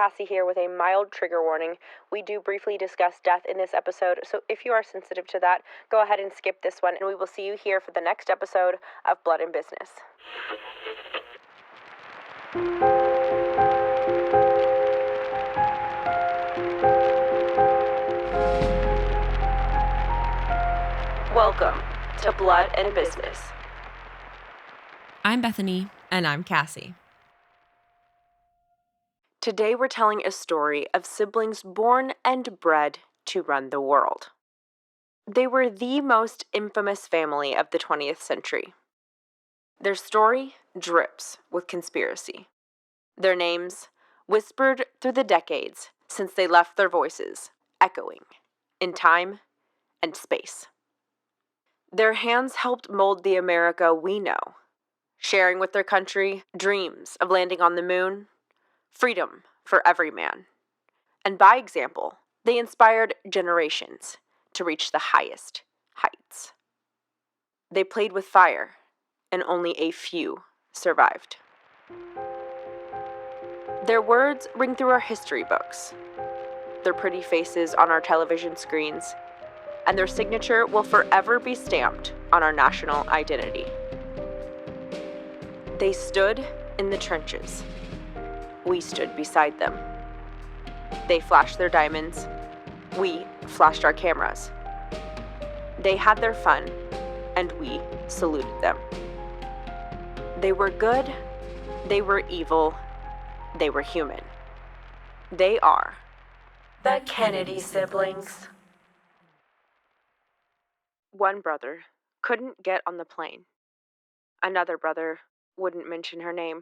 Cassie here with a mild trigger warning. We do briefly discuss death in this episode, so if you are sensitive to that, go ahead and skip this one, and we will see you here for the next episode of Blood and Business. Welcome to Blood and Business. I'm Bethany. And I'm Cassie. Today we're telling a story of siblings born and bred to run the world. They were the most infamous family of the 20th century. Their story drips with conspiracy. Their names, whispered through the decades since they left their voices, echoing in time and space. Their hands helped mold the America we know, sharing with their country dreams of landing on the moon, freedom for every man. And by example, they inspired generations to reach the highest heights. They played with fire, and only a few survived. Their words ring through our history books, their pretty faces on our television screens, and their signature will forever be stamped on our national identity. They stood in the trenches. We stood beside them. They flashed their diamonds. We flashed our cameras. They had their fun, and we saluted them. They were good. They were evil. They were human. They are the Kennedy siblings. One brother couldn't get on the plane. Another brother wouldn't mention her name.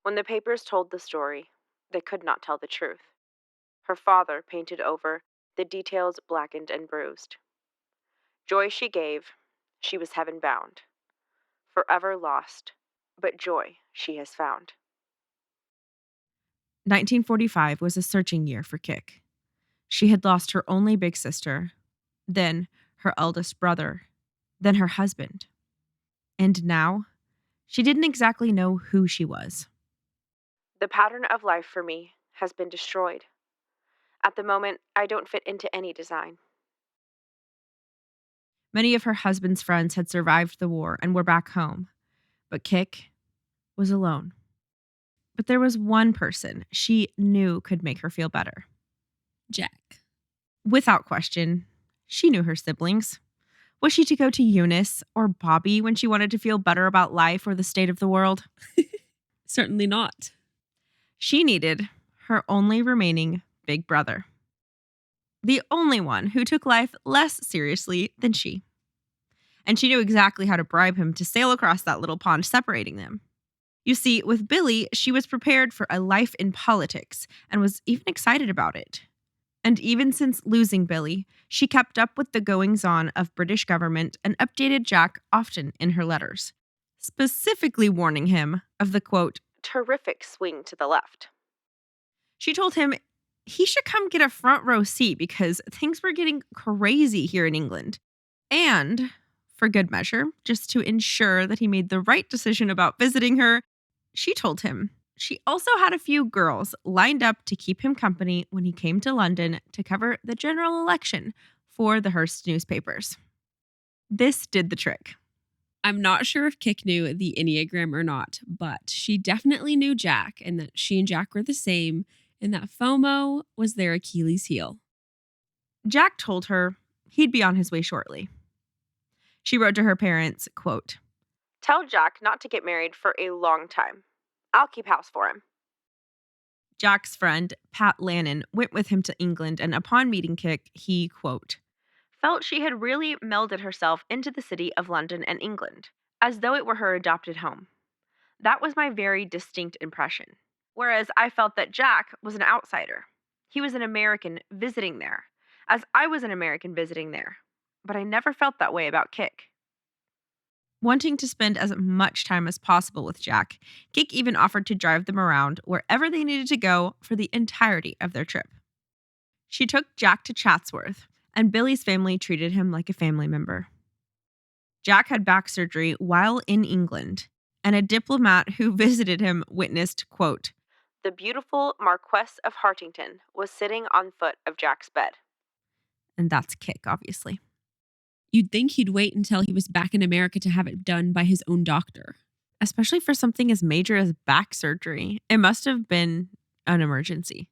When the papers told the story, they could not tell the truth. Her father painted over the details blackened and bruised. Joy she gave, she was heaven-bound. Forever lost, but joy she has found. 1945 was a searching year for Kik. She had lost her only big sister, then her eldest brother, then her husband. And now, she didn't exactly know who she was. The pattern of life for me has been destroyed. At the moment, I don't fit into any design. Many of her husband's friends had survived the war and were back home, but Kik was alone. But there was one person she knew could make her feel better. Jack. Without question, she knew her siblings. Was she to go to Eunice or Bobby when she wanted to feel better about life or the state of the world? Certainly not. She needed her only remaining big brother. The only one who took life less seriously than she. And she knew exactly how to bribe him to sail across that little pond separating them. You see, with Billy, she was prepared for a life in politics and was even excited about it. And even since losing Billy, she kept up with the goings-on of British government and updated Jack often in her letters, specifically warning him of the, quote, terrific swing to the left. She told him he should come get a front row seat because things were getting crazy here in England. And, for good measure, just to ensure that he made the right decision about visiting her, she told him she also had a few girls lined up to keep him company when he came to London to cover the general election for the Hearst newspapers. This did the trick. I'm not sure if Kik knew the Enneagram or not, but she definitely knew Jack and that she and Jack were the same and that FOMO was their Achilles heel. Jack told her he'd be on his way shortly. She wrote to her parents, quote, tell Jack not to get married for a long time. I'll keep house for him. Jack's friend, Pat Lannon, went with him to England, and upon meeting Kik, he, quote, felt she had really melded herself into the city of London and England, as though it were her adopted home. That was my very distinct impression, whereas I felt that Jack was an outsider. He was an American visiting there, as I was an American visiting there, but I never felt that way about Kik. Wanting to spend as much time as possible with Jack, Kik even offered to drive them around wherever they needed to go for the entirety of their trip. She took Jack to Chatsworth, and Billy's family treated him like a family member. Jack had back surgery while in England, and a diplomat who visited him witnessed, quote, the beautiful Marquess of Hartington was sitting on foot of Jack's bed. And that's Kick, obviously. You'd think he'd wait until he was back in America to have it done by his own doctor. Especially for something as major as back surgery. It must have been an emergency.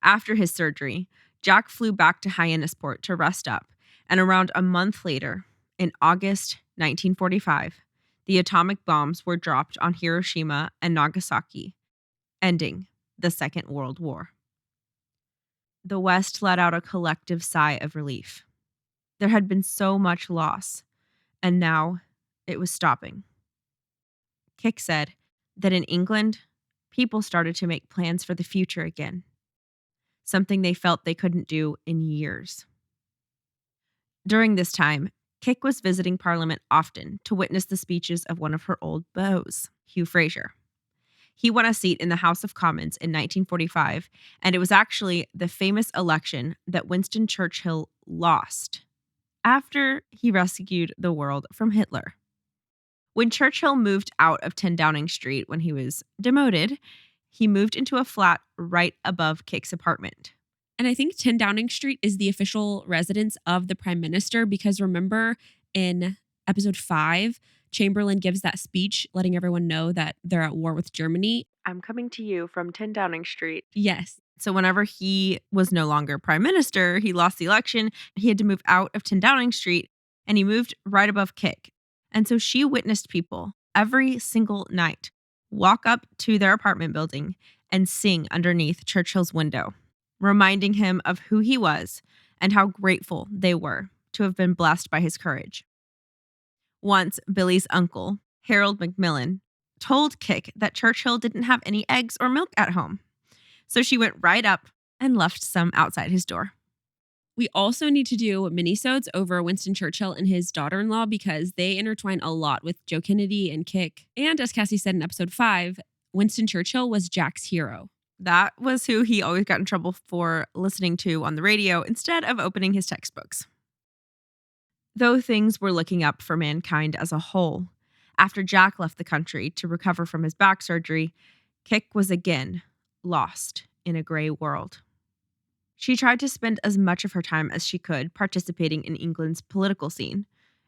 After his surgery, Jack flew back to Hyannisport to rest up, and around a month later, in August 1945, the atomic bombs were dropped on Hiroshima and Nagasaki, ending the Second World War. The West let out a collective sigh of relief. There had been so much loss, and now it was stopping. Kick said that in England, people started to make plans for the future again, something they felt they couldn't do in years. During this time, Kick was visiting Parliament often to witness the speeches of one of her old beaux, Hugh Fraser. He won a seat in the House of Commons in 1945, and it was actually the famous election that Winston Churchill lost after he rescued the world from Hitler. When Churchill moved out of 10 Downing Street when he was demoted, he moved into a flat right above Kick's apartment. And I think 10 Downing Street is the official residence of the Prime Minister because remember in episode 5, Chamberlain gives that speech letting everyone know that they're at war with Germany. I'm coming to you from 10 Downing Street. Yes. So whenever he was no longer prime minister, he lost the election. He had to move out of 10 Downing Street, and he moved right above Kick. And so she witnessed people every single night walk up to their apartment building and sing underneath Churchill's window, reminding him of who he was and how grateful they were to have been blessed by his courage. Once, Billy's uncle, Harold Macmillan, told Kick that Churchill didn't have any eggs or milk at home. So she went right up and left some outside his door. We also need to do minisodes over Winston Churchill and his daughter-in-law because they intertwine a lot with Joe Kennedy and Kick. And as Cassie said in episode 5, Winston Churchill was Jack's hero. That was who he always got in trouble for listening to on the radio instead of opening his textbooks. Though things were looking up for mankind as a whole, after Jack left the country to recover from his back surgery, Kick was again lost in a gray world. She tried to spend as much of her time as she could participating in England's political scene.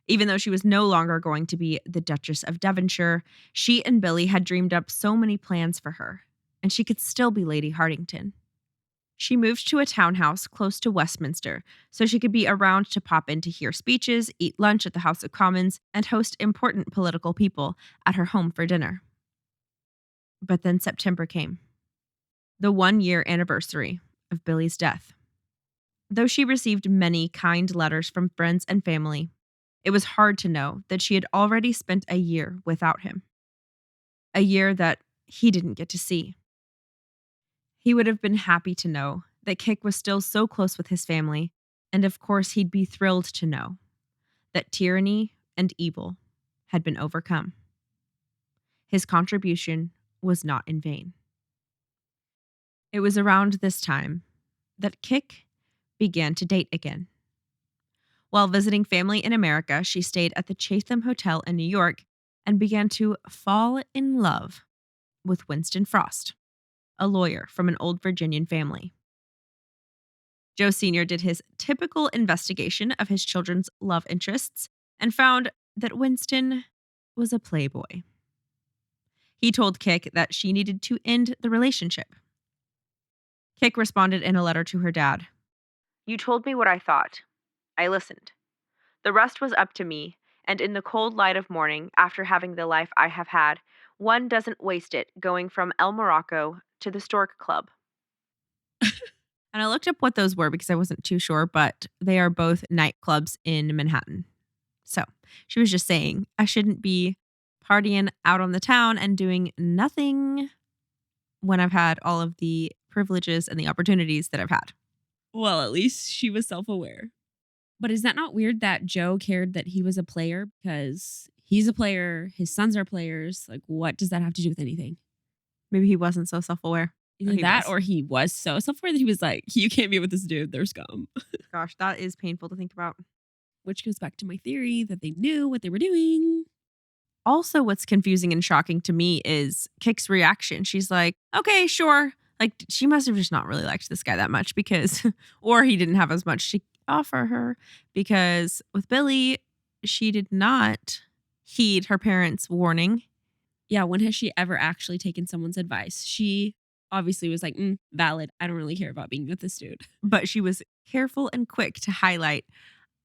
Even though she was no longer going to be the Duchess of Devonshire, she and Billy had dreamed up so many plans for her, and she could still be Lady Hartington. She moved to a townhouse close to Westminster so she could be around to pop in to hear speeches, eat lunch at the House of Commons, and host important political people at her home for dinner. But then September came, the 1-year anniversary of Billy's death. Though she received many kind letters from friends and family, it was hard to know that she had already spent a year without him. A year that he didn't get to see. He would have been happy to know that Kick was still so close with his family, and of course he'd be thrilled to know that tyranny and evil had been overcome. His contribution was not in vain. It was around this time that Kick began to date again. While visiting family in America, she stayed at the Chatham Hotel in New York and began to fall in love with Winston Frost, a lawyer from an old Virginian family. Joe Sr. did his typical investigation of his children's love interests and found that Winston was a playboy. He told Kick that she needed to end the relationship. Kick responded in a letter to her dad. You told me what I thought. I listened. The rest was up to me, and in the cold light of morning, after having the life I have had, one doesn't waste it going from El Morocco to the Stork Club. And I looked up what those were because I wasn't too sure, but they are both nightclubs in Manhattan. So she was just saying I shouldn't be partying out on the town and doing nothing when I've had all of the privileges and the opportunities that I've had. Well, at least she was self-aware. But is that not weird that Joe cared that he was a player? Because he's a player, his sons are players. Like, what does that have to do with anything? Maybe he wasn't so self-aware. Either that or he was so self-aware that he was like, you can't be with this dude, they're scum. Gosh, that is painful to think about. Which goes back to my theory that they knew what they were doing. Also, what's confusing and shocking to me is Kik's reaction. She's like, okay, sure. Like, she must have just not really liked this guy that much because, or he didn't have as much to offer her, because with Billy, she did not heed her parents' warning. Yeah, when has she ever actually taken someone's advice? She obviously was like, valid. I don't really care about being with this dude. But she was careful and quick to highlight,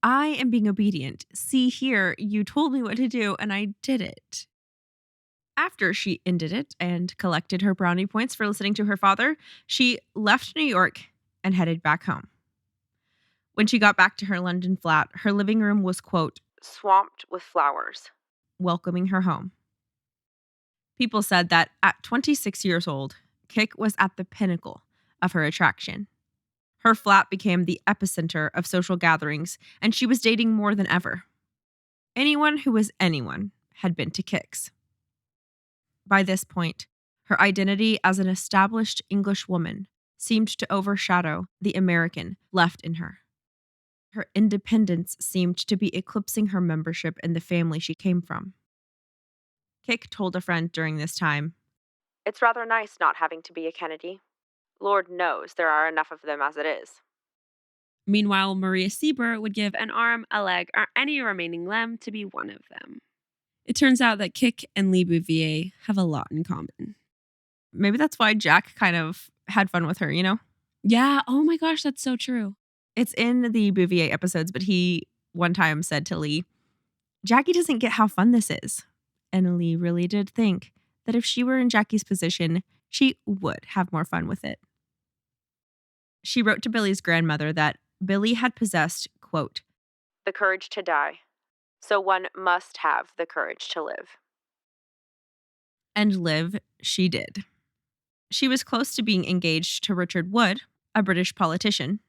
I am being obedient. See here, you told me what to do and I did it. After she ended it and collected her brownie points for listening to her father, she left New York and headed back home. When she got back to her London flat, her living room was, quote, swamped with flowers, welcoming her home. People said that at 26 years old, Kik was at the pinnacle of her attraction. Her flat became the epicenter of social gatherings, and she was dating more than ever. Anyone who was anyone had been to Kik's. By this point, her identity as an established English woman seemed to overshadow the American left in her. Her independence seemed to be eclipsing her membership in the family she came from. Kik told a friend during this time, "It's rather nice not having to be a Kennedy. Lord knows there are enough of them as it is." Meanwhile, Maria Sieber would give an arm, a leg, or any remaining limb to be one of them. It turns out that Kik and Lee Bouvier have a lot in common. Maybe that's why Jack kind of had fun with her, you know? Yeah, oh my gosh, that's so true. It's in the Bouvier episodes, but he one time said to Lee, Jackie doesn't get how fun this is. And Lee really did think that if she were in Jackie's position, she would have more fun with it. She wrote to Billy's grandmother that Billy had possessed, quote, the courage to die. So one must have the courage to live. And live she did. She was close to being engaged to Richard Wood, a British politician.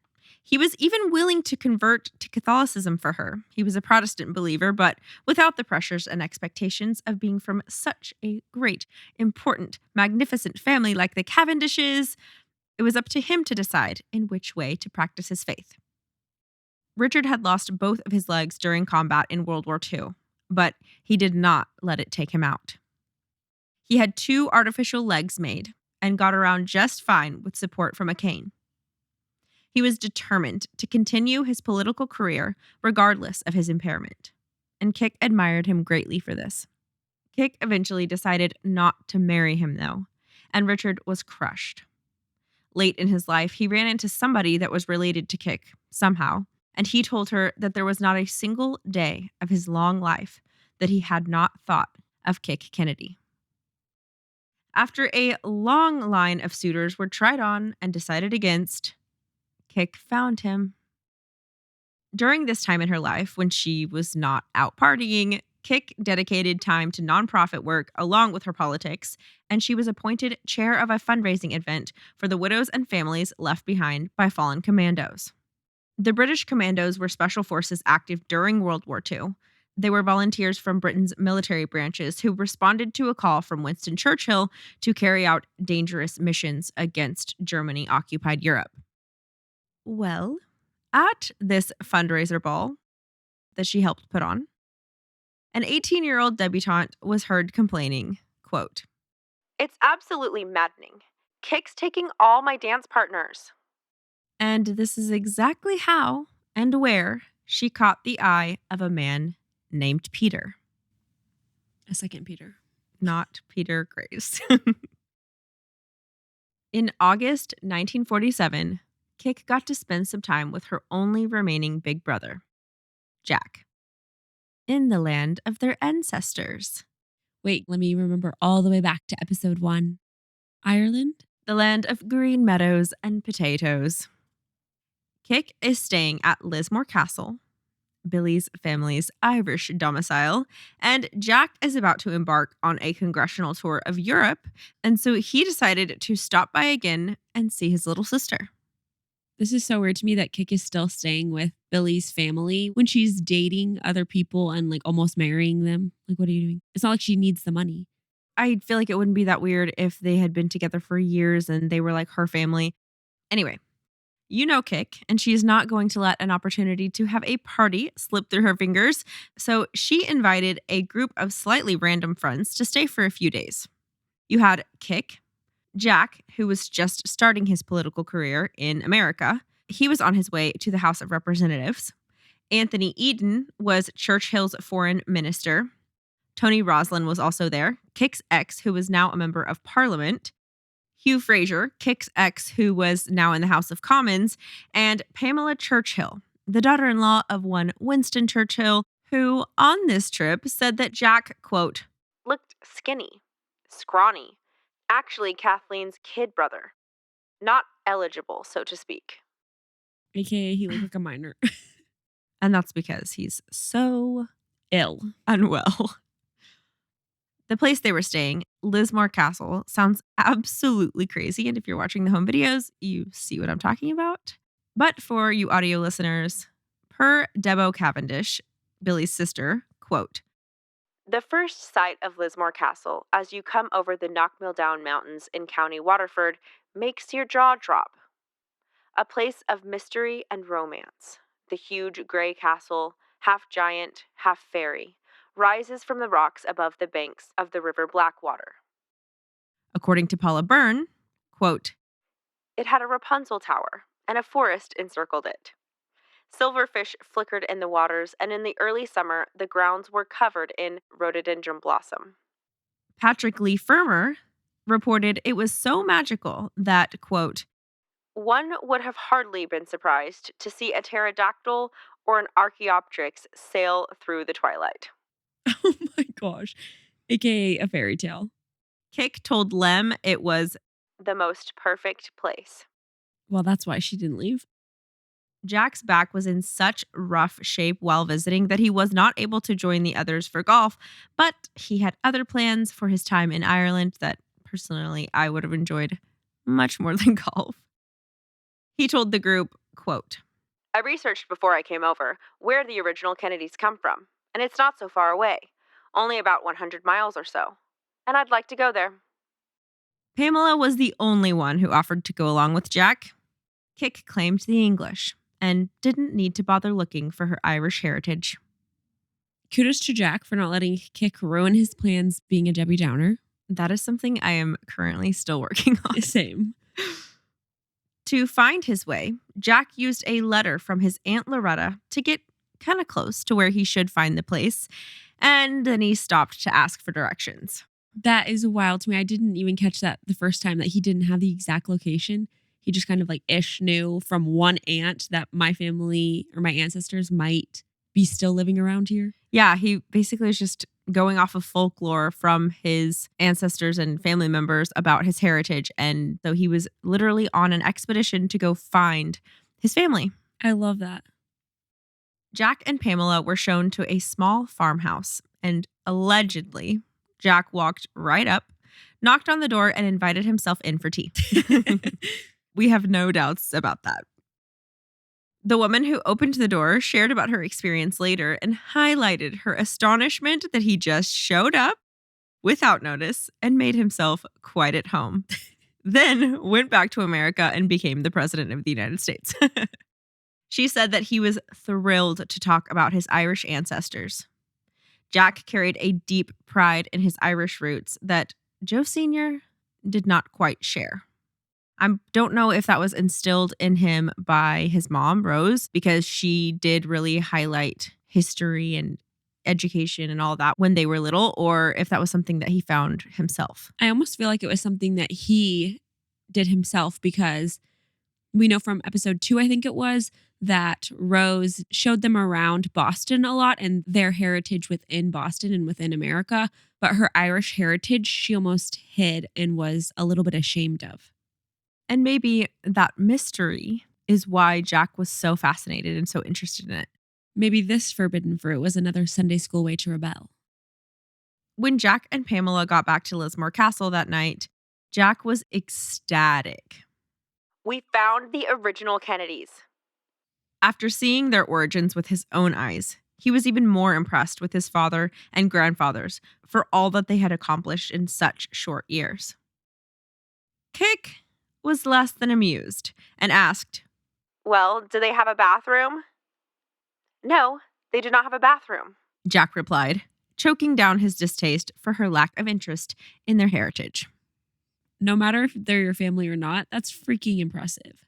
He was even willing to convert to Catholicism for her. He was a Protestant believer, but without the pressures and expectations of being from such a great, important, magnificent family like the Cavendishes. It was up to him to decide in which way to practice his faith. Richard had lost both of his legs during combat in World War II, but he did not let it take him out. He had 2 artificial legs made and got around just fine with support from a cane. He was determined to continue his political career regardless of his impairment, and Kik admired him greatly for this. Kik eventually decided not to marry him, though, and Richard was crushed. Late in his life, he ran into somebody that was related to Kik somehow, and he told her that there was not a single day of his long life that he had not thought of Kik Kennedy. After a long line of suitors were tried on and decided against, Kik found him. During this time in her life, when she was not out partying, Kik dedicated time to nonprofit work along with her politics, and she was appointed chair of a fundraising event for the widows and families left behind by fallen commandos. The British commandos were special forces active during World War II. They were volunteers from Britain's military branches who responded to a call from Winston Churchill to carry out dangerous missions against Germany-occupied Europe. Well, at this fundraiser ball that she helped put on, an 18-year-old debutante was heard complaining, quote, "It's absolutely maddening. Kik's taking all my dance partners." And this is exactly how and where she caught the eye of a man named Peter. A second Peter. Not Peter Grace. In August 1947, Kik got to spend some time with her only remaining big brother, Jack, in the land of their ancestors. Wait, let me remember all the way back to episode 1. Ireland? The land of green meadows and potatoes. Kik is staying at Lismore Castle, Billy's family's Irish domicile, and Jack is about to embark on a congressional tour of Europe, and so he decided to stop by again and see his little sister. This is so weird to me that Kik is still staying with Billy's family when she's dating other people and like almost marrying them. Like, what are you doing? It's not like she needs the money. I feel like it wouldn't be that weird if they had been together for years and they were like her family. Anyway, You know Kick, and she is not going to let an opportunity to have a party slip through her fingers, so she invited a group of slightly random friends to stay for a few days. You had Kick, Jack, who was just starting his political career in America. He was on his way to the House of Representatives. Anthony Eden was Churchill's foreign minister. Tony Roslin was also there. Kick's ex, who was now a member of Parliament. Hugh Fraser, Kick's ex, who was now in the House of Commons. And Pamela Churchill, the daughter-in-law of one Winston Churchill, who on this trip said that Jack, quote, looked skinny, scrawny, actually Kathleen's kid brother. Not eligible, so to speak. AKA he looked like a minor. And that's because he's so Ill. unwell. The place they were staying, Lismore Castle, sounds absolutely crazy. And if you're watching the home videos, you see what I'm talking about. But for you audio listeners, per Debo Cavendish, Billy's sister, quote, the first sight of Lismore Castle as you come over the Knockmill Mountains in County Waterford makes your jaw drop. A place of mystery and romance. The huge gray castle, half giant, half fairy, rises from the rocks above the banks of the River Blackwater. According to Paula Byrne, quote, it had a Rapunzel tower, and a forest encircled it. Silverfish flickered in the waters, and in the early summer, the grounds were covered in rhododendron blossom. Patrick Lee Firmer reported it was so magical that, quote, one would have hardly been surprised to see a pterodactyl or an Archaeopteryx sail through the twilight. Oh my gosh. AKA a fairy tale. Kick told Lem it was the most perfect place. Well, that's why she didn't leave. Jack's back was in such rough shape while visiting that he was not able to join the others for golf, but he had other plans for his time in Ireland that personally I would have enjoyed much more than golf. He told the group, quote, I researched before I came over where the original Kennedys come from, and it's not so far away, only about 100 miles or so, and I'd like to go there. Pamela was the only one who offered to go along with Jack. Kick claimed the English and didn't need to bother looking for her Irish heritage. Kudos to Jack for not letting Kick ruin his plans being a Debbie Downer. That is something I am currently still working on. Same. To find his way, Jack used a letter from his Aunt Loretta to get kind of close to where he should find the place, and then he stopped to ask for directions. That is wild to me. I didn't even catch that the first time that he didn't have the exact location. He just kind of like knew from one aunt that my family or my ancestors might be still living around here. Yeah, he basically was just going off of folklore from his ancestors and family members about his heritage. And so he was literally on an expedition to go find his family. I love that. Jack and Pamela were shown to a small farmhouse, and allegedly, Jack walked right up, knocked on the door, and invited himself in for tea. We have no doubts about that. The woman who opened the door shared about her experience later and highlighted her astonishment that he just showed up without notice and made himself quite at home. Then went back to America and became the president of the United States. She said that he was thrilled to talk about his Irish ancestors. Jack carried a deep pride in his Irish roots that Joe Sr. did not quite share. I don't know if that was instilled in him by his mom, Rose, because she did really highlight history and education and all that when they were little, or if that was something that he found himself. I almost feel like it was something that he did himself, because we know from episode 2, I think it was, that Rose showed them around Boston a lot and their heritage within Boston and within America. But her Irish heritage, she almost hid and was a little bit ashamed of. And maybe that mystery is why Jack was so fascinated and so interested in it. Maybe this forbidden fruit was another Sunday school way to rebel. When Jack and Pamela got back to Lismore Castle that night, Jack was ecstatic. We found the original Kennedys. After seeing their origins with his own eyes, he was even more impressed with his father and grandfathers for all that they had accomplished in such short years. Kick was less than amused and asked, Well, do they have a bathroom? No, they do not have a bathroom. Jack replied, choking down his distaste for her lack of interest in their heritage. No matter if they're your family or not, that's freaking impressive.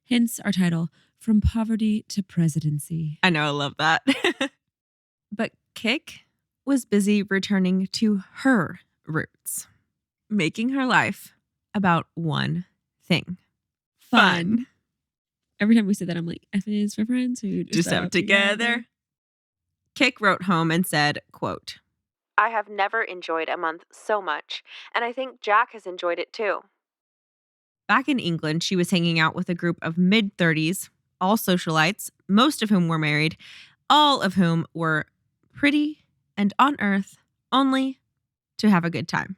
Hence our title, From Poverty to Presidency. I know, I love that. But Kik was busy returning to her roots, making her life about one thing. Fun. Every time we say that, I'm like, F is for friends who Do stuff together. Kik wrote home and said, quote, I have never enjoyed a month so much, and I think Jack has enjoyed it too. Back in England, she was hanging out with a group of mid-30s, all socialites, most of whom were married, all of whom were pretty and on earth only to have a good time.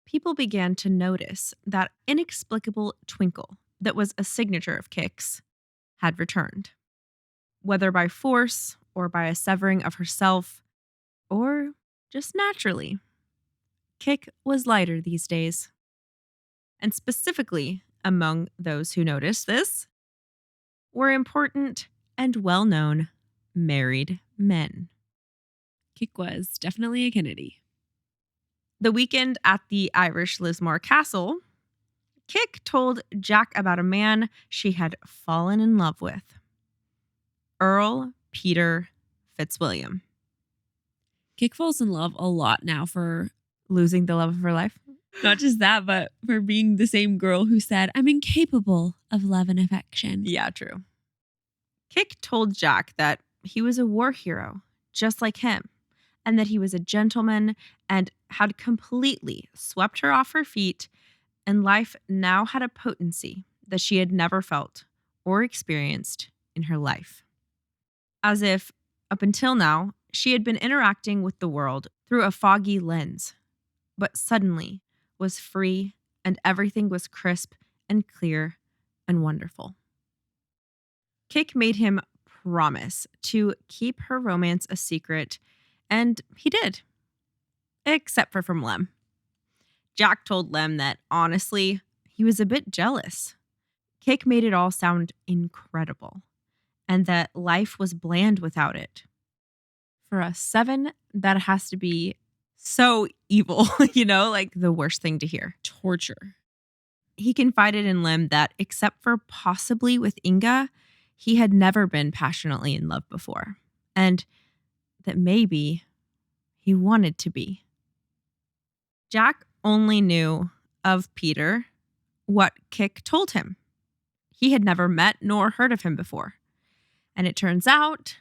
People began to notice that inexplicable twinkle that was a signature of Kik's had returned. Whether by force or by a severing of herself, or just naturally, Kik was lighter these days. And specifically among those who noticed this were important and well-known married men. Kik was definitely a Kennedy. The weekend at the Irish Lismore Castle, Kik told Jack about a man she had fallen in love with, Earl Peter Fitzwilliam. Kik falls in love a lot now for Losing the love of her life. not just that, but for being the same girl who said, I'm incapable of love and affection. Yeah, true. Kik told Jack that he was a war hero, just like him, and that he was a gentleman and had completely swept her off her feet, and life now had a potency that she had never felt or experienced in her life. As if, up until now, she had been interacting with the world through a foggy lens, but suddenly was free and everything was crisp and clear and wonderful. Kik made him promise to keep her romance a secret, and he did. Except for from Lem. Jack told Lem that, honestly, he was a bit jealous. Kik made it all sound incredible, and that life was bland without it. For a 7, that has to be so evil, like the worst thing to hear. Torture. He confided in Lem that, except for possibly with Inga, he had never been passionately in love before, and that maybe he wanted to be. Jack only knew of Peter what Kik told him. He had never met nor heard of him before. And it turns out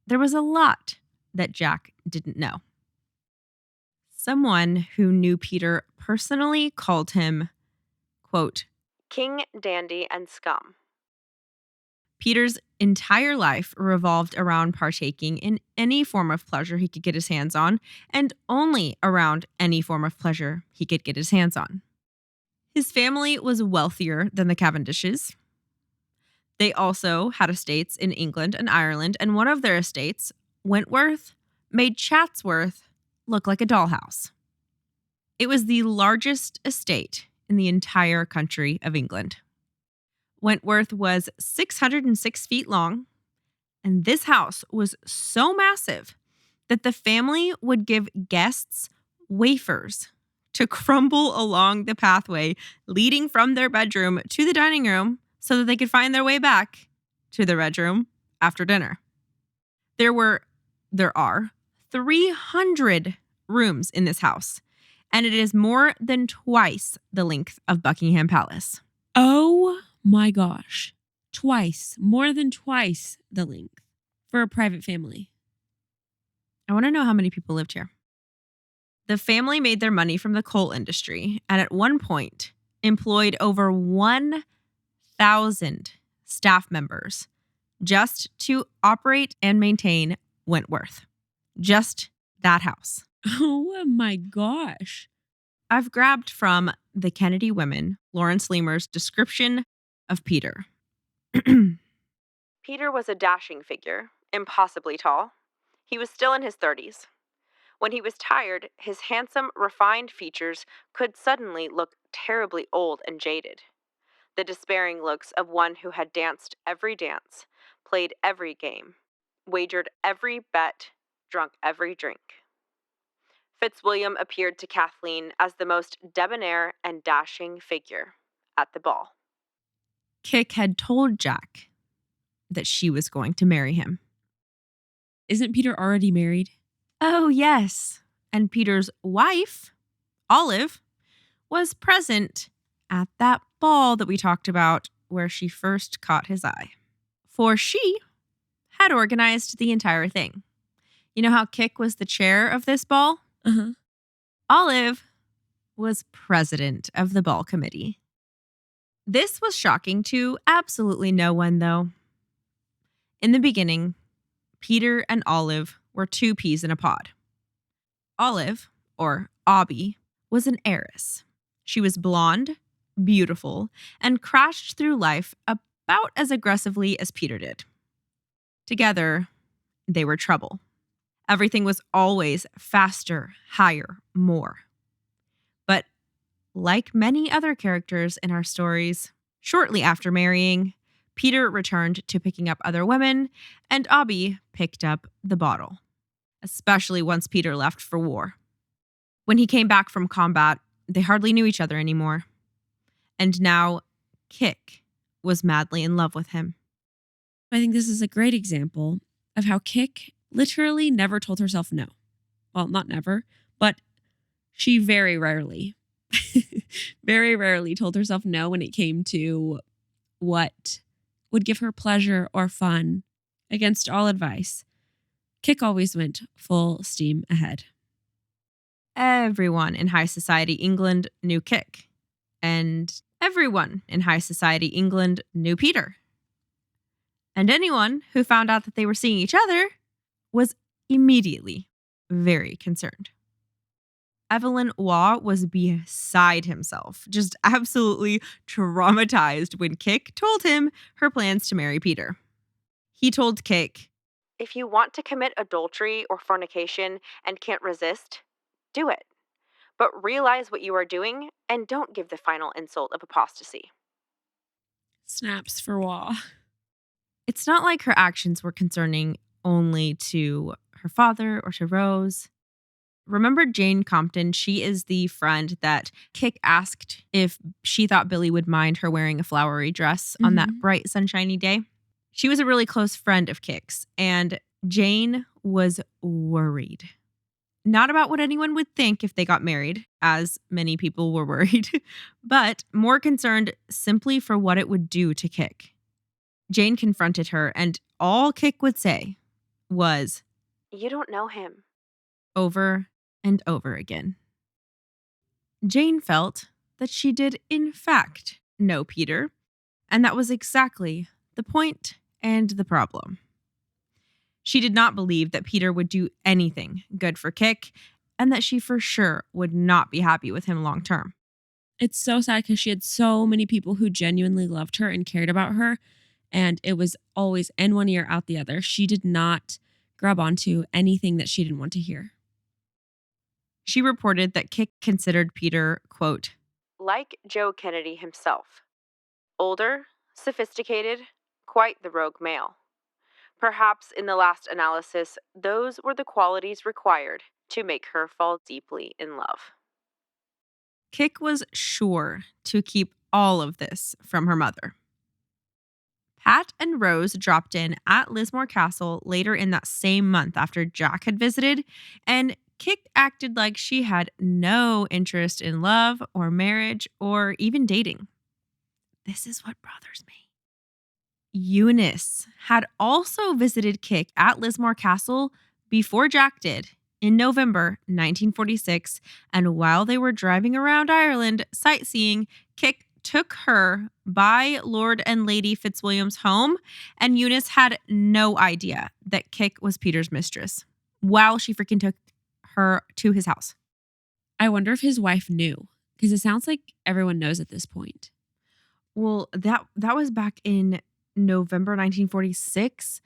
there was a lot that Jack didn't know. Someone who knew Peter personally called him, quote, King, dandy, and scum. Peter's entire life revolved around partaking in any form of pleasure he could get his hands on, and only around any form of pleasure he could get his hands on. His family was wealthier than the Cavendishes. They also had estates in England and Ireland, and one of their estates, Wentworth, made Chatsworth look like a dollhouse. It was the largest estate in the entire country of England. Wentworth was 606 feet long, and this house was so massive that the family would give guests wafers to crumble along the pathway leading from their bedroom to the dining room so that they could find their way back to their bedroom after dinner. There are 300 rooms in this house, and it is more than twice the length of Buckingham Palace. Oh my gosh. More than twice the length for a private family. I want to know how many people lived here. The family made their money from the coal industry, and at one point employed over 1,000 staff members just to operate and maintain Wentworth. Just that house. Oh my gosh. I've grabbed from the Kennedy Women, Lawrence Lemer's description of Peter. Peter was a dashing figure, impossibly tall. He was still in his 30s. When he was tired, his handsome, refined features could suddenly look terribly old and jaded. the despairing looks of one who had danced every dance, played every game, wagered every bet, drunk every drink. Fitzwilliam appeared to Kathleen as the most debonair and dashing figure at the ball. Kik had told Jack that she was going to marry him. Isn't Peter already married? Oh, yes. And Peter's wife, Olive, was present at that ball that we talked about where she first caught his eye. For she had organized the entire thing. You know how Kik was the chair of this ball? Uh-huh. Olive was president of the ball committee. This was shocking to absolutely no one, though. In the beginning, Peter and Olive were two peas in a pod. Olive, or Obby, was an heiress. She was blonde, beautiful, and crashed through life about as aggressively as Peter did. Together, they were trouble. Everything was always faster, higher, more. But like many other characters in our stories, shortly after marrying, Peter returned to picking up other women, and Obby picked up the bottle, especially once Peter left for war. When he came back from combat, they hardly knew each other anymore. And now, Kik was madly in love with him. I think this is a great example of how Kik literally never told herself no. Well, not never, but she very rarely told herself no when it came to what would give her pleasure or fun. Against all advice, Kik always went full steam ahead. Everyone in high society England knew Kik, and everyone in high society England knew Peter. And anyone who found out that they were seeing each other was immediately very concerned. Evelyn Waugh was beside himself, just absolutely traumatized when Kik told him her plans to marry Peter. He told Kik, "If you want to commit adultery or fornication and can't resist, do it. But realize what you are doing and don't give the final insult of apostasy." Snaps for Waugh. it's not like her actions were concerning only to her father or to Rose. Remember Jane Compton? She is the friend that Kik asked if she thought Billy would mind her wearing a flowery dress on that bright, sunshiny day. She was a really close friend of Kik's, and Jane was worried. Not about what anyone would think if they got married, as many people were worried, but more concerned simply for what it would do to Kik. Jane confronted her, and all Kik would say was, "You don't know him." over and over again. Jane felt that she did, in fact, know Peter, and that was exactly the point and the problem. She did not believe that Peter would do anything good for Kik, and that she for sure would not be happy with him long term. It's so sad because she had so many people who genuinely loved her and cared about her, and it was always in one ear, out the other. She did not grab onto anything that she didn't want to hear. She reported that Kik considered Peter, quote, like Joe Kennedy himself. Older, sophisticated, quite the rogue male. Perhaps in the last analysis, those were the qualities required to make her fall deeply in love. Kik was sure to keep all of this from her mother. Pat and Rose dropped in at Lismore Castle later in that same month after Jack had visited, and Kik acted like she had no interest in love or marriage or even dating. This is what bothers me. Eunice had also visited Kik at Lismore Castle before Jack did in November 1946, and while they were driving around Ireland sightseeing, Kik took her by Lord and Lady Fitzwilliam's home, and Eunice had no idea that Kik was Peter's mistress while she freaking took her to his house. I wonder if his wife knew, because it sounds like everyone knows at this point. Well, that was back in November 1946,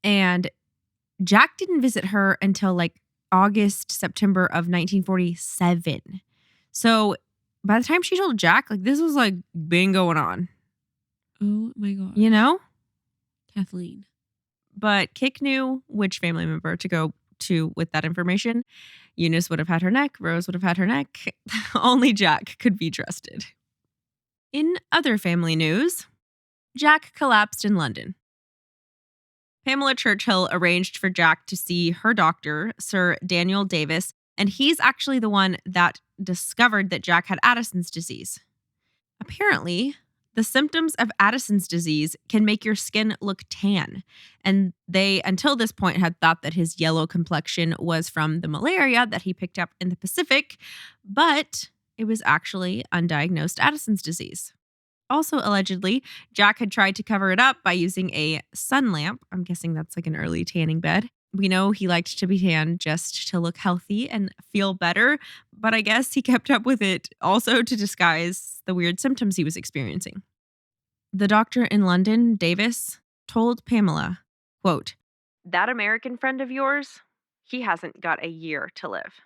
and Jack didn't visit her until like August, September of 1947. So by the time she told Jack, like, this was like been going on, Oh my God. you know? Kathleen. But Kik knew which family member to go to with that information. Eunice would have had her neck. Rose would have had her neck. Only Jack could be trusted. In other family news, Jack collapsed in London. Pamela Churchill arranged for Jack to see her doctor, Sir Daniel Davis, and he's actually the one that discovered that Jack had Addison's disease. Apparently, the symptoms of Addison's disease can make your skin look tan, and they, until this point, had thought that his yellow complexion was from the malaria that he picked up in the Pacific, but it was actually undiagnosed Addison's disease. Also, allegedly, Jack had tried to cover it up by using a sun lamp. I'm guessing that's like an early tanning bed. We know he liked to be tan just to look healthy and feel better, but I guess he kept up with it also to disguise the weird symptoms he was experiencing. The doctor in London, Davis, told Pamela, quote, "That American friend of yours, he hasn't got a year to live."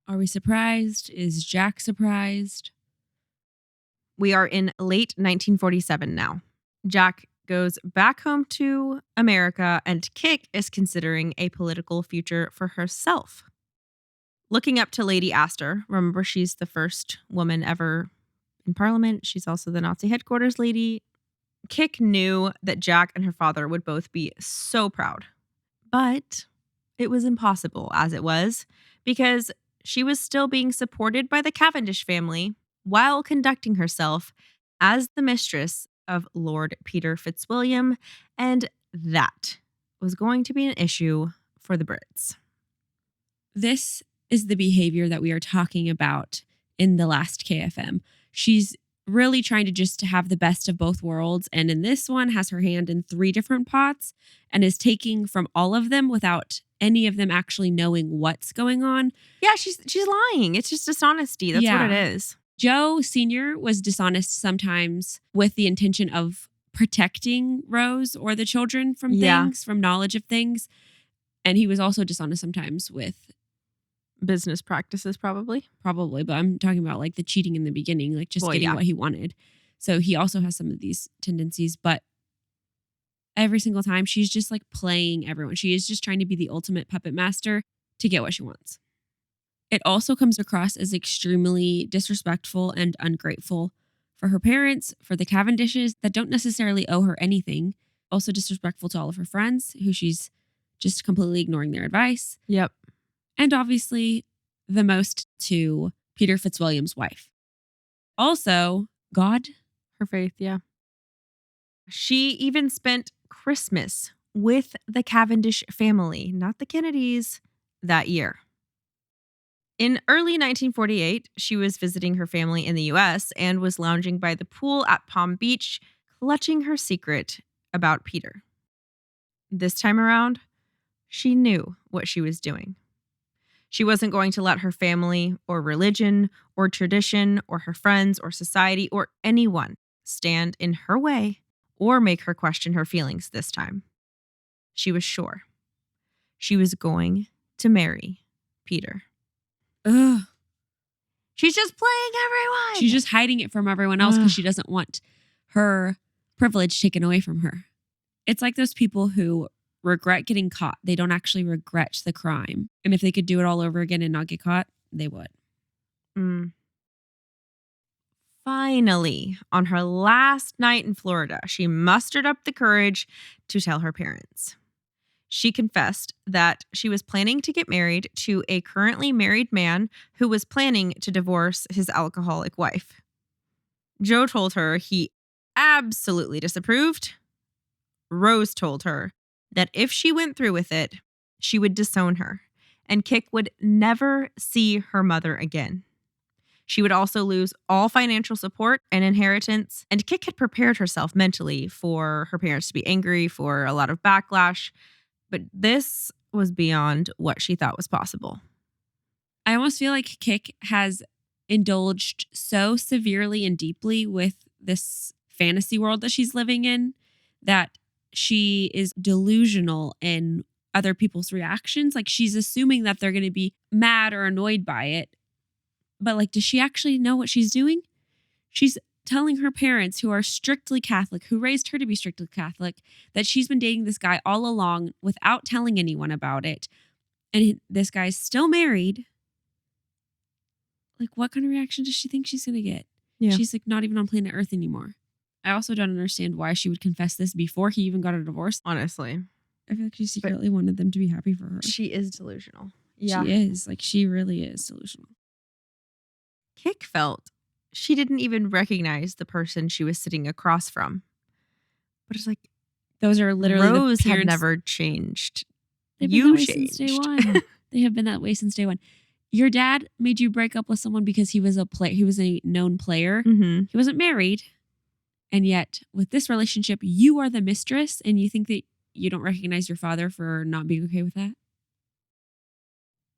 Are we surprised? Is Jack surprised? We are in late 1947 now. Jack goes back home to America, and Kik is considering a political future for herself. Looking up to Lady Astor, remember she's the first woman ever in Parliament. She's also the Nazi headquarters lady. Kik knew that Jack and her father would both be so proud. But it was impossible as it was, because she was still being supported by the Cavendish family while conducting herself as the mistress of Lord Peter Fitzwilliam, and that was going to be an issue for the Brits. This is the behavior that we are talking about in the last KFM. She's really trying to just have the best of both worlds, and in this one has her hand in 3 different pots and is taking from all of them without any of them actually knowing what's going on. Yeah, she's lying. It's just dishonesty. That's what it is. Joe Sr. was dishonest sometimes with the intention of protecting Rose or the children from things, from knowledge of things. And he was also dishonest sometimes with business practices, probably. Probably, but I'm talking about like the cheating in the beginning, like just getting what he wanted. So he also has some of these tendencies, but every single time she's just like playing everyone. She is just trying to be the ultimate puppet master to get what she wants. It also comes across as extremely disrespectful and ungrateful for her parents, for the Cavendishes that don't necessarily owe her anything. Also disrespectful to all of her friends who she's just completely ignoring their advice. Yep. And obviously the most to Peter Fitzwilliam's wife. Also, God. Her faith, yeah. She even spent Christmas with the Cavendish family, not the Kennedys, that year. In early 1948, she was visiting her family in the US and was lounging by the pool at Palm Beach, clutching her secret about Peter. This time around, she knew what she was doing. She wasn't going to let her family or religion or tradition or her friends or society or anyone stand in her way or make her question her feelings this time. She was sure. She was going to marry Peter. Ugh. She's just playing everyone. She's just hiding it from everyone else because she doesn't want her privilege taken away from her. It's like those people who regret getting caught. They don't actually regret the crime. And if they could do it all over again and not get caught, they would. Finally, on her last night in Florida, she mustered up the courage to tell her parents. She confessed that she was planning to get married to a currently married man who was planning to divorce his alcoholic wife. Joe told her he absolutely disapproved. Rose told her that if she went through with it, she would disown her, and Kik would never see her mother again. She would also lose all financial support and inheritance, and Kik had prepared herself mentally for her parents to be angry, for a lot of backlash. But this was beyond what she thought was possible. I almost feel like Kik has indulged so severely and deeply with this fantasy world that she's living in that she is delusional in other people's reactions. Like she's assuming that they're going to be mad or annoyed by it But like, does she actually know what she's doing? She's telling her parents, who are strictly Catholic, who raised her to be strictly Catholic, that she's been dating this guy all along without telling anyone about it. And this guy's still married. Like, what kind of reaction does she think she's going to get? Yeah. She's like not even on planet Earth anymore. I also don't understand why she would confess this before he even got a divorce. Honestly. I feel like she secretly wanted them to be happy for her. She is delusional. Yeah. She is. Like, she really is delusional. Kik felt she didn't even recognize the person she was sitting across from. But it's like, those are literally Rose the parents. had never changed. They've You been that way changed. since day one. They have been that way since day one. Your dad made you break up with someone because he was a known player. Mm-hmm. He wasn't married. And yet, with this relationship, you are the mistress, and you think that you don't recognize your father for not being okay with that?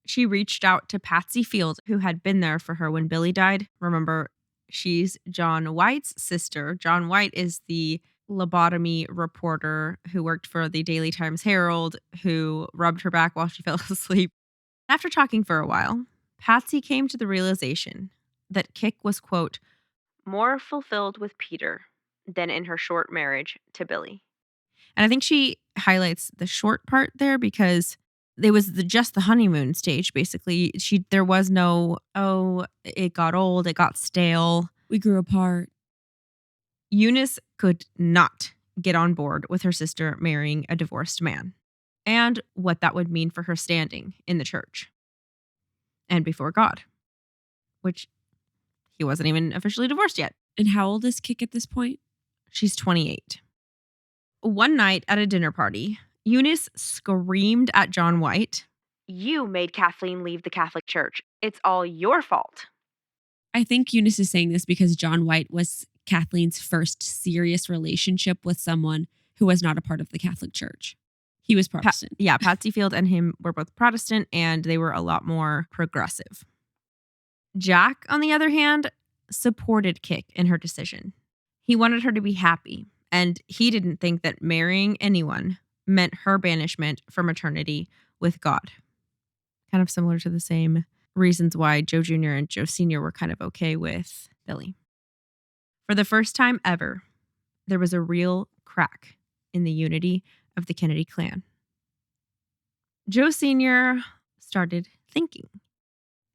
She reached out to Patsy Field, who had been there for her when Billy died. Remember, she's John White's sister. John White is the lobotomy reporter who worked for the Daily Times Herald, who rubbed her back while she fell asleep. After talking for a while, Patsy came to the realization that Kik was, quote, more fulfilled with Peter than in her short marriage to Billy. And I think she highlights the short part there because it was just the honeymoon stage, basically. There was no, it got old, it got stale. We grew apart. Eunice could not get on board with her sister marrying a divorced man and what that would mean for her standing in the church and before God, which he wasn't even officially divorced yet. And how old is Kik at this point? She's 28. One night at a dinner party, Eunice screamed at John White, you made Kathleen leave the Catholic Church. It's all your fault. I think Eunice is saying this because John White was Kathleen's first serious relationship with someone who was not a part of the Catholic Church. He was Protestant. Patsy Field and him were both Protestant, and they were a lot more progressive. Jack, on the other hand, supported Kik in her decision. He wanted her to be happy, and he didn't think that marrying anyone meant her banishment from eternity with God. Kind of similar to the same reasons why Joe Jr. and Joe Sr. were kind of okay with Billy. For the first time ever, there was a real crack in the unity of the Kennedy clan. Joe Sr. started thinking.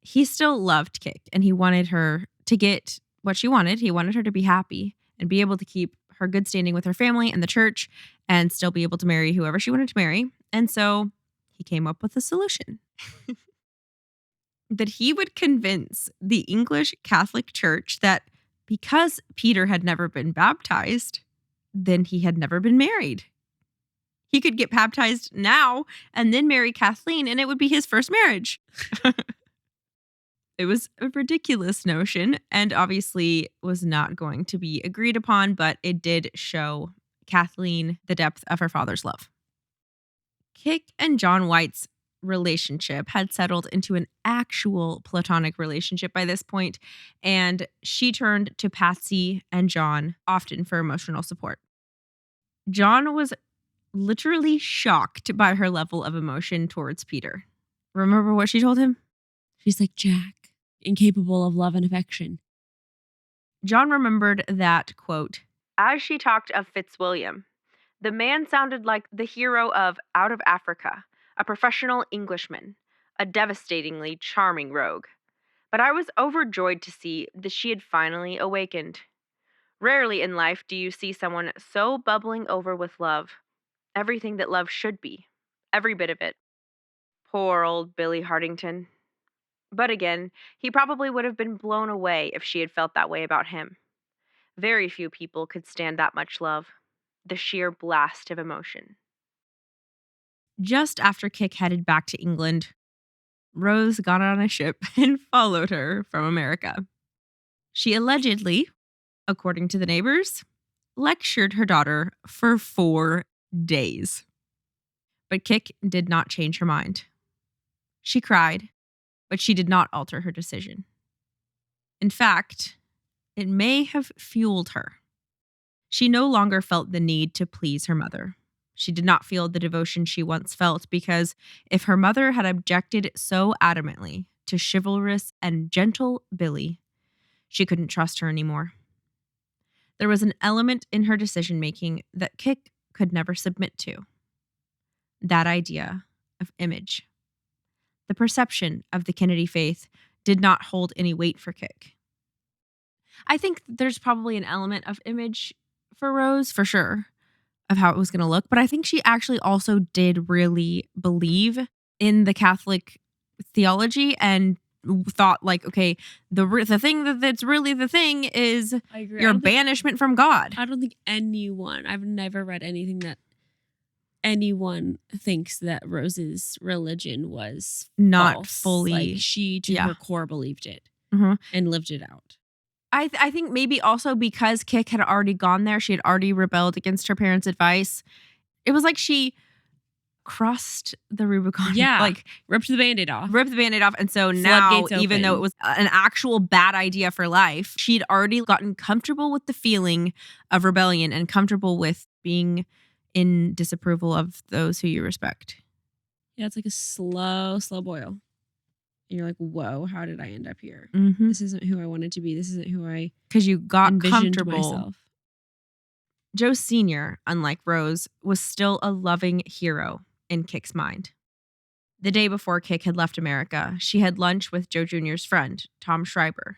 He still loved Kik, and he wanted her to get what she wanted. He wanted her to be happy and be able to keep her good standing with her family and the church and still be able to marry whoever she wanted to marry. And so he came up with a solution. That he would convince the English Catholic Church that because Peter had never been baptized, then he had never been married. He could get baptized now and then marry Kathleen, and it would be his first marriage. It was a ridiculous notion and obviously was not going to be agreed upon, but it did show Kathleen the depth of her father's love. Kik and John White's relationship had settled into an actual platonic relationship by this point, and she turned to Patsy and John often for emotional support. John was literally shocked by her level of emotion towards Peter. Remember what she told him? She's like, Jack, incapable of love and affection. John remembered that, quote, as she talked of Fitzwilliam, the man sounded like the hero of Out of Africa, a professional Englishman, a devastatingly charming rogue. But I was overjoyed to see that she had finally awakened. Rarely in life do you see someone so bubbling over with love. Everything that love should be. Every bit of it. Poor old Billy Hardington. But again, he probably would have been blown away if she had felt that way about him. Very few people could stand that much love. The sheer blast of emotion. Just after Kik headed back to England, Rose got on a ship and followed her from America. She allegedly, according to the neighbors, lectured her daughter for 4 days. But Kik did not change her mind. She cried, but she did not alter her decision. In fact, it may have fueled her. She no longer felt the need to please her mother. She did not feel the devotion she once felt because if her mother had objected so adamantly to chivalrous and gentle Billy, she couldn't trust her anymore. There was an element in her decision-making that Kik could never submit to. That idea of image. The perception of the Kennedy faith did not hold any weight for Kik. I think there's probably an element of image for Rose, for sure, of how it was going to look. But I think she actually also did really believe in the Catholic theology and thought like, okay, the thing that's really the thing is your banishment from God. I don't think I've never read anything that anyone thinks that Rose's religion was not false. fully. Like she, to her core, believed it and lived it out. I think maybe also because Kik had already gone there, she had already rebelled against her parents' advice. It was like she crossed the Rubicon. Yeah. Like ripped the Band-Aid off. And so now, even open. though it was an actual bad idea for life, she'd already gotten comfortable with the feeling of rebellion and comfortable with being in disapproval of those who you respect. Yeah, it's like a slow boil. And you're like, whoa, how did I end up here? Mm-hmm. This isn't who I wanted to be. This isn't who I because you got envisioned comfortable. Myself. Joe Sr., unlike Rose, was still a loving hero in Kik's mind. The day before Kik had left America, she had lunch with Joe Jr.'s friend, Tom Schreiber.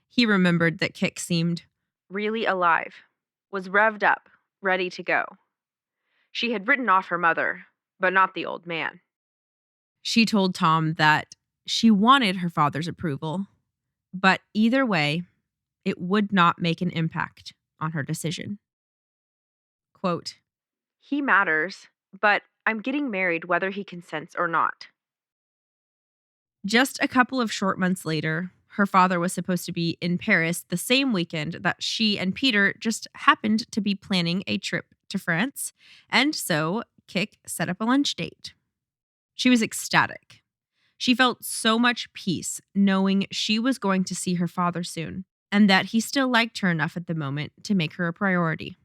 He remembered that Kik seemed really alive, was revved up, ready to go. She had written off her mother, but not the old man. She told Tom that she wanted her father's approval, but either way, it would not make an impact on her decision. Quote, "He matters, but I'm getting married whether he consents or not." Just a couple of short months later, her father was supposed to be in Paris the same weekend that she and Peter just happened to be planning a trip to France, and so Kik set up a lunch date. She was ecstatic. She felt so much peace knowing she was going to see her father soon, and that he still liked her enough at the moment to make her a priority.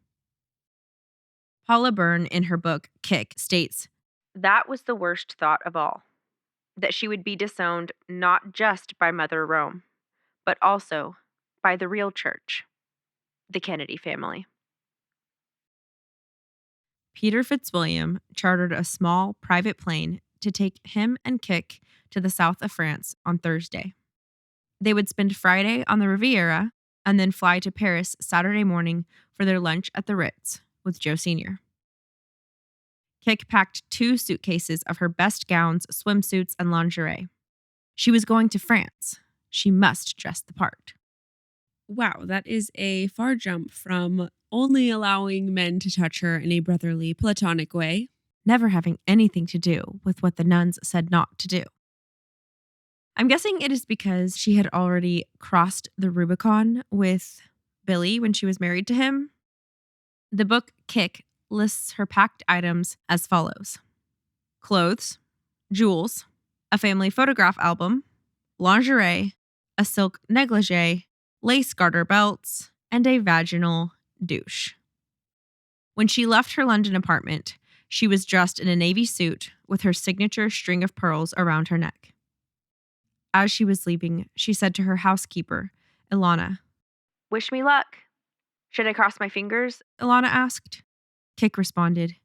Paula Byrne, in her book, Kik, states, "That was the worst thought of all, that she would be disowned not just by Mother Rome, but also by the real church, the Kennedy family." Peter Fitzwilliam chartered a small private plane to take him and Kik to the south of France on Thursday. They would spend Friday on the Riviera and then fly to Paris Saturday morning for their lunch at the Ritz with Joe Sr. Kik packed 2 suitcases of her best gowns, swimsuits, and lingerie. She was going to France. She must dress the part. Wow, that is a far jump from only allowing men to touch her in a brotherly, platonic way, never having anything to do with what the nuns said not to do. I'm guessing it is because she had already crossed the Rubicon with Billy when she was married to him. The book Kik lists her packed items as follows: clothes, jewels, a family photograph album, lingerie, a silk negligee, lace garter belts, and a vaginal douche. When she left her London apartment, she was dressed in a navy suit with her signature string of pearls around her neck. As she was leaving, she said to her housekeeper, Ilana, "Wish me luck." "Should I cross my fingers?" Ilana asked. Kik responded,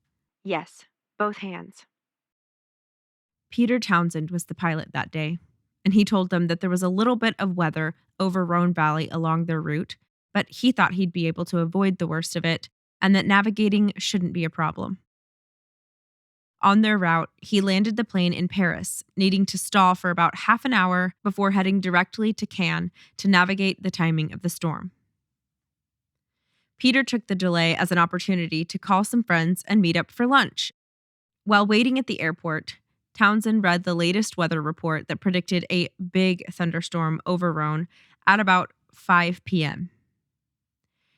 "Yes, both hands." Peter Townsend was the pilot that day, and he told them that there was a little bit of weather over Rhone Valley along their route, but he thought he'd be able to avoid the worst of it, and that navigating shouldn't be a problem. On their route, he landed the plane in Paris, needing to stall for about half an hour before heading directly to Cannes to navigate the timing of the storm. Peter took the delay as an opportunity to call some friends and meet up for lunch. While waiting at the airport, Townsend read the latest weather report that predicted a big thunderstorm over Rhone at about 5 p.m.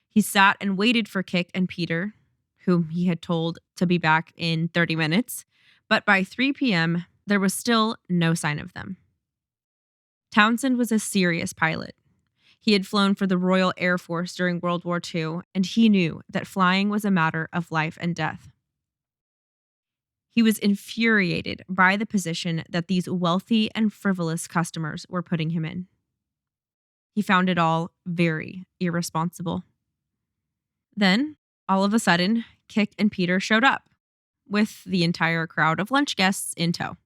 He sat and waited for Kik and Peter, whom he had told to be back in 30 minutes, but by 3 p.m., there was still no sign of them. Townsend was a serious pilot. He had flown for the Royal Air Force during World War II, and he knew that flying was a matter of life and death. He was infuriated by the position that these wealthy and frivolous customers were putting him in. He found it all very irresponsible. Then, all of a sudden, Kik and Peter showed up, with the entire crowd of lunch guests in tow.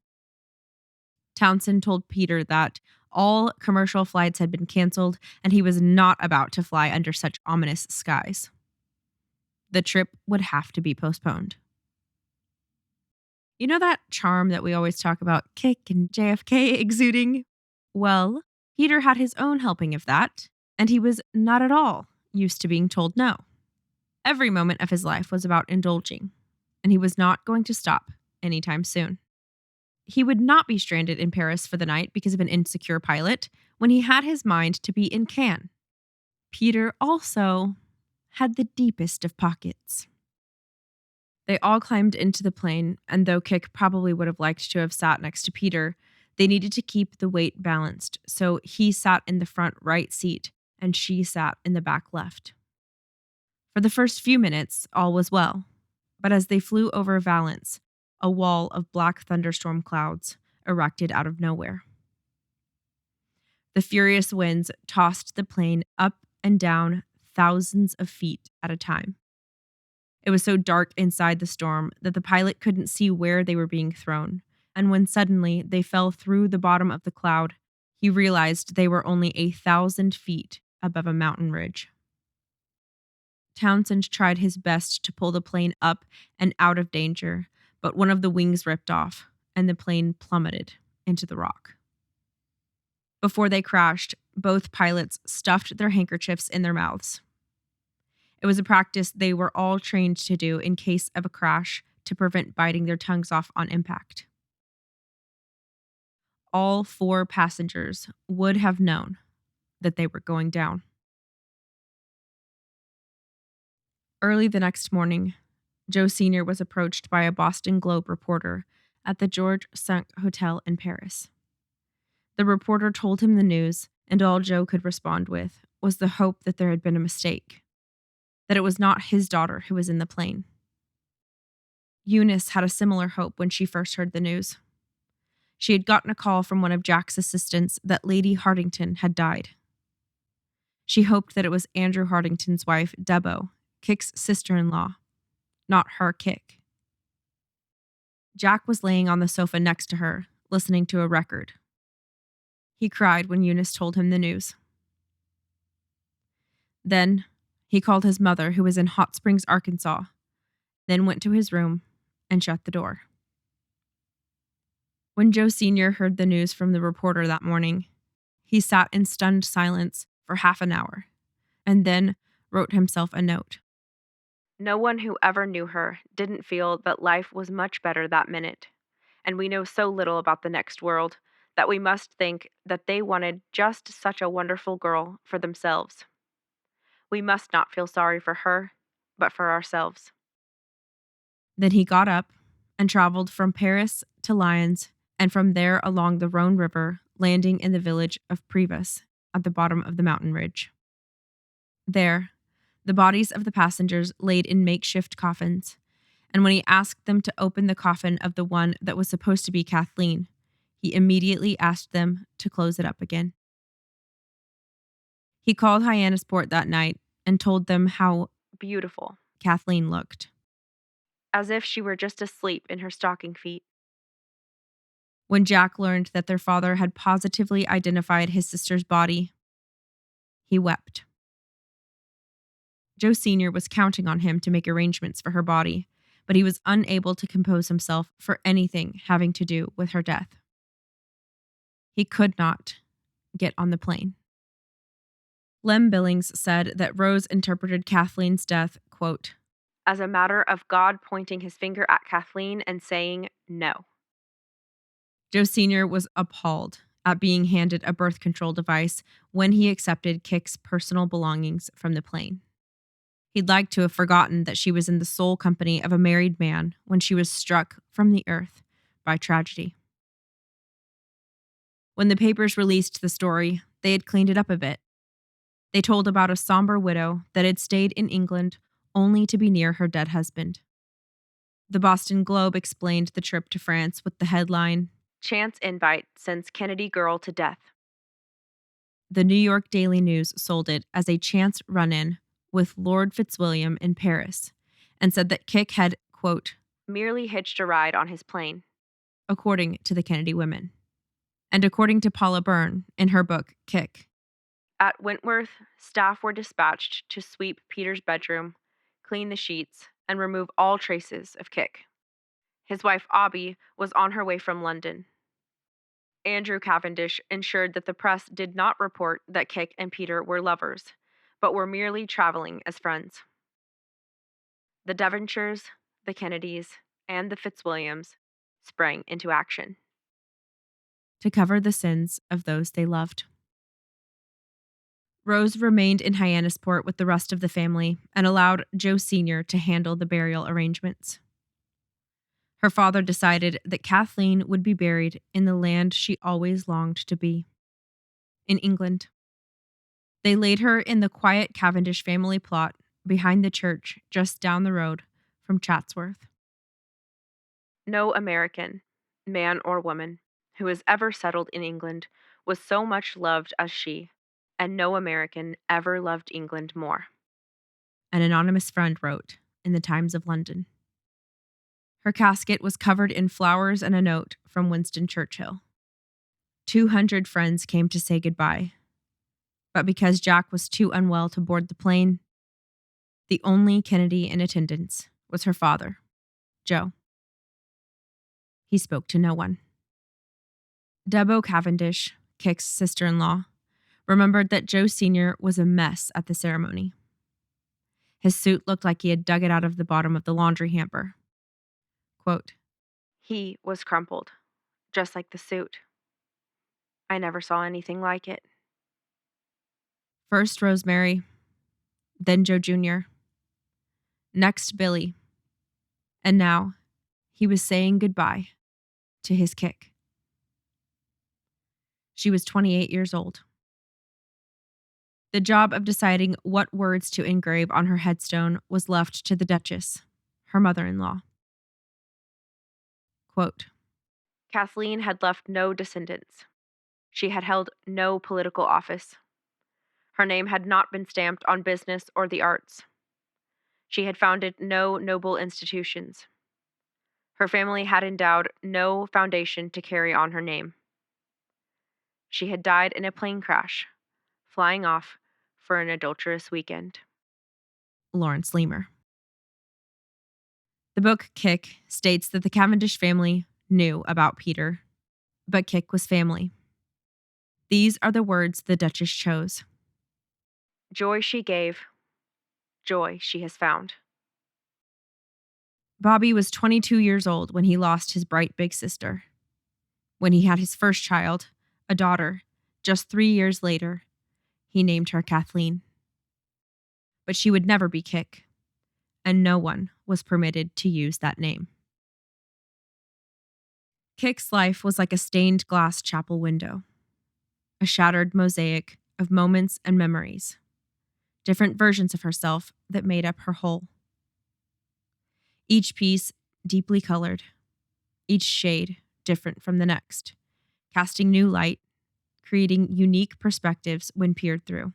Townsend told Peter that all commercial flights had been canceled and he was not about to fly under such ominous skies. The trip would have to be postponed. You know that charm that we always talk about Kik and JFK exuding? Well, Peter had his own helping of that, and he was not at all used to being told no. Every moment of his life was about indulging, and he was not going to stop anytime soon. He would not be stranded in Paris for the night because of an insecure pilot when he had his mind to be in Cannes. Peter also had the deepest of pockets. They all climbed into the plane, and though Kik probably would have liked to have sat next to Peter, they needed to keep the weight balanced, so he sat in the front right seat and she sat in the back left. For the first few minutes, all was well, but as they flew over Valence, a wall of black thunderstorm clouds erected out of nowhere. The furious winds tossed the plane up and down thousands of feet at a time. It was so dark inside the storm that the pilot couldn't see where they were being thrown, and when suddenly they fell through the bottom of the cloud, he realized they were only 1,000 feet above a mountain ridge. Townsend tried his best to pull the plane up and out of danger, but one of the wings ripped off, and the plane plummeted into the rock. Before they crashed, both pilots stuffed their handkerchiefs in their mouths. It was a practice they were all trained to do in case of a crash to prevent biting their tongues off on impact. All 4 passengers would have known that they were going down. Early the next morning, Joe Sr. was approached by a Boston Globe reporter at the George V Hotel in Paris. The reporter told him the news, and all Joe could respond with was the hope that there had been a mistake, that it was not his daughter who was in the plane. Eunice had a similar hope when she first heard the news. She had gotten a call from one of Jack's assistants that Lady Hardington had died. She hoped that it was Andrew Hardington's wife, Debo, Kik's sister-in-law, not her Kik. Jack was laying on the sofa next to her, listening to a record. He cried when Eunice told him the news. Then he called his mother, who was in Hot Springs, Arkansas, then went to his room and shut the door. When Joe Sr. heard the news from the reporter that morning, he sat in stunned silence for half an hour, and then wrote himself a note. No one who ever knew her didn't feel that life was much better that minute, and we know so little about the next world that we must think that they wanted just such a wonderful girl for themselves. We must not feel sorry for her, but for ourselves. Then he got up and traveled from Paris to Lyons, and from there along the Rhone River, landing in the village of Privas at the bottom of the mountain ridge. There, the bodies of the passengers laid in makeshift coffins, and when he asked them to open the coffin of the one that was supposed to be Kathleen, he immediately asked them to close it up again. He called Hyannisport that night and told them how beautiful Kathleen looked, as if she were just asleep in her stocking feet. When Jack learned that their father had positively identified his sister's body, he wept. Joe Sr. was counting on him to make arrangements for her body, but he was unable to compose himself for anything having to do with her death. He could not get on the plane. Lem Billings said that Rose interpreted Kathleen's death, quote, as a matter of God pointing his finger at Kathleen and saying no. Joe Sr. was appalled at being handed a birth control device when he accepted Kik's personal belongings from the plane. He'd like to have forgotten that she was in the sole company of a married man when she was struck from the earth by tragedy. When the papers released the story, they had cleaned it up a bit. They told about a somber widow that had stayed in England only to be near her dead husband. The Boston Globe explained the trip to France with the headline, "Chance invite sends Kennedy girl to death." The New York Daily News sold it as a chance run-in with Lord Fitzwilliam in Paris and said that Kik had, quote, merely hitched a ride on his plane. according to the Kennedy women. And according to Paula Byrne in her book, Kik, At Wentworth, staff were dispatched to sweep Peter's bedroom, clean the sheets, and remove all traces of Kik. His wife, Abby, was on her way from London. Andrew Cavendish ensured that the press did not report that Kik and Peter were lovers, but were merely traveling as friends. The Devonshires, the Kennedys, and the Fitzwilliams sprang into action to cover the sins of those they loved. Rose remained in Hyannisport with the rest of the family and allowed Joe Sr. to handle the burial arrangements. Her father decided that Kathleen would be buried in the land she always longed to be, in England. They laid her in the quiet Cavendish family plot behind the church just down the road from Chatsworth. No American, man or woman, who has ever settled in England was so much loved as she, and no American ever loved England more, an anonymous friend wrote in the Times of London. Her casket was covered in flowers and a note from Winston Churchill. 200 friends came to say goodbye, but because Jack was too unwell to board the plane, the only Kennedy in attendance was her father, Joe. He spoke to no one. Debo Cavendish, Kik's sister-in-law, remembered that Joe Sr. was a mess at the ceremony. His suit looked like he had dug it out of the bottom of the laundry hamper. Quote, he was crumpled, just like the suit. I never saw anything like it. First Rosemary, then Joe Jr., next Billy, and now he was saying goodbye to his Kik. She was 28 years old. The job of deciding what words to engrave on her headstone was left to the Duchess, her mother-in-law. Quote, Kathleen had left no descendants. She had held no political office. Her name had not been stamped on business or the arts. She had founded no noble institutions. Her family had endowed no foundation to carry on her name. She had died in a plane crash, flying off for an adulterous weekend. Lawrence Leamer. The book Kik states that the Cavendish family knew about Peter, but Kik was family. These are the words the Duchess chose. Joy she gave, joy she has found. Bobby was 22 years old when he lost his bright big sister. When he had his first child, a daughter, just 3 years later, he named her Kathleen. But she would never be Kik, and no one was permitted to use that name. Kik's life was like a stained glass chapel window, a shattered mosaic of moments and memories, different versions of herself that made up her whole. Each piece deeply colored, each shade different from the next, casting new light, creating unique perspectives when peered through.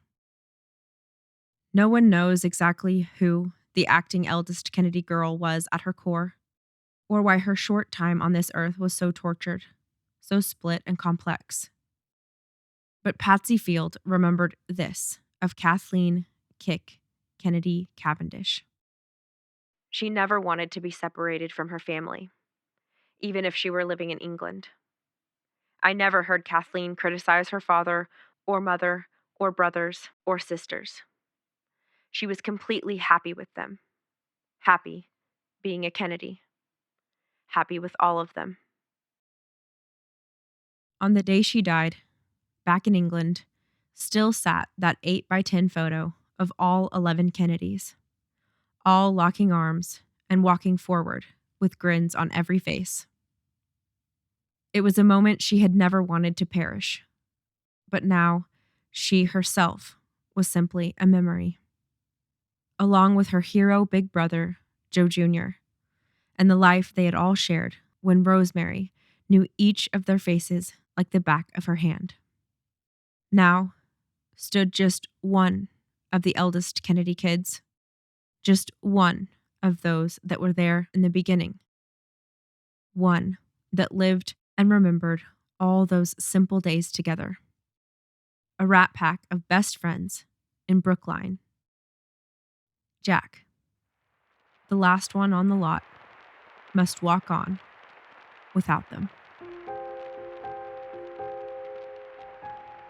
No one knows exactly who the acting eldest Kennedy girl was at her core, or why her short time on this earth was so tortured, so split and complex. But Patsy Field remembered this of Kathleen Kik Kennedy Cavendish. She never wanted to be separated from her family, even if she were living in England. I never heard Kathleen criticize her father or mother or brothers or sisters. She was completely happy with them. Happy being a Kennedy. Happy with all of them. On the day she died, back in England, still sat that 8x10 photo of all 11 Kennedys, all locking arms and walking forward with grins on every face. It was a moment she had never wanted to perish, but now she herself was simply a memory. Along with her hero big brother, Joe Jr., and the life they had all shared when Rosemary knew each of their faces like the back of her hand. Now stood just one of the eldest Kennedy kids, just one of those that were there in the beginning, one that lived and remembered all those simple days together. A rat pack of best friends in Brookline. Jack, the last one on the lot, must walk on without them.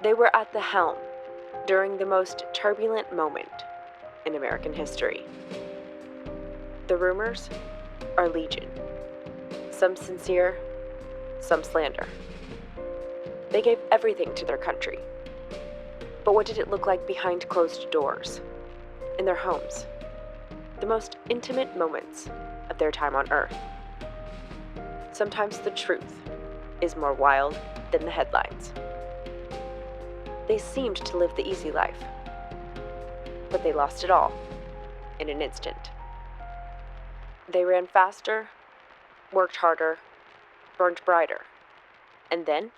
They were at the helm during the most turbulent moment in American history. The rumors are legion, some sincere, some slander. They gave everything to their country. But what did it look like behind closed doors, in their homes, the most intimate moments of their time on Earth? Sometimes the truth is more wild than the headlines. They seemed to live the easy life, but they lost it all in an instant. They ran faster, worked harder, burned brighter, and then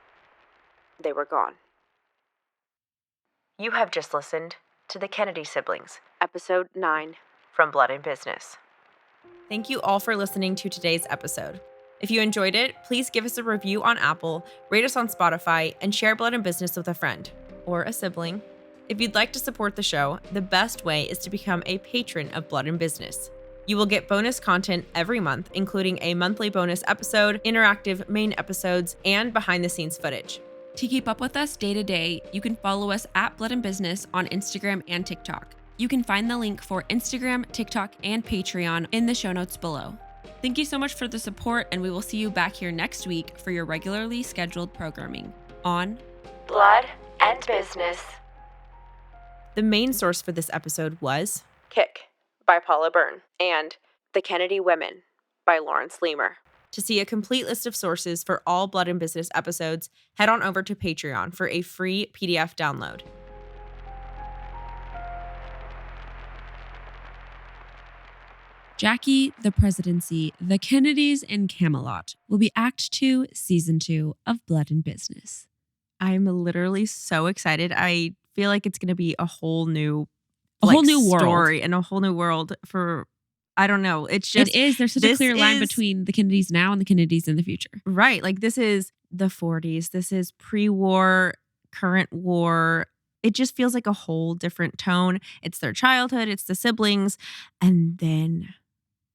they were gone. You have just listened to The Kennedy Siblings, Episode 9 from Blood and Business. Thank you all for listening to today's episode. If you enjoyed it, please give us a review on Apple, rate us on Spotify, and share Blood and Business with a friend or a sibling. If you'd like to support the show, the best way is to become a patron of Blood and Business. You will get bonus content every month, including a monthly bonus episode, interactive main episodes, and behind-the-scenes footage. To keep up with us day to day, you can follow us at Blood and Business on Instagram and TikTok. You can find the link for Instagram, TikTok, and Patreon in the show notes below. Thank you so much for the support, and we will see you back here next week for your regularly scheduled programming on Blood and Business. The main source for this episode was Kick by Paula Byrne and The Kennedy Women by Lawrence Leamer. To see a complete list of sources for all Blood and Business episodes, head on over to Patreon for a free PDF download. Jackie, the Presidency, The Kennedys, and Camelot will be Act 2, Season 2 of Blood and Business. I'm literally so excited. I feel like it's going to be a whole new whole new story world. and a whole new world for, I don't know. It's just, it is. There's such a clear line between the Kennedys now and the Kennedys in the future. Right. Like this is the 40s. This is pre-war, current war. It just feels like a whole different tone. It's their childhood. It's the siblings. And then,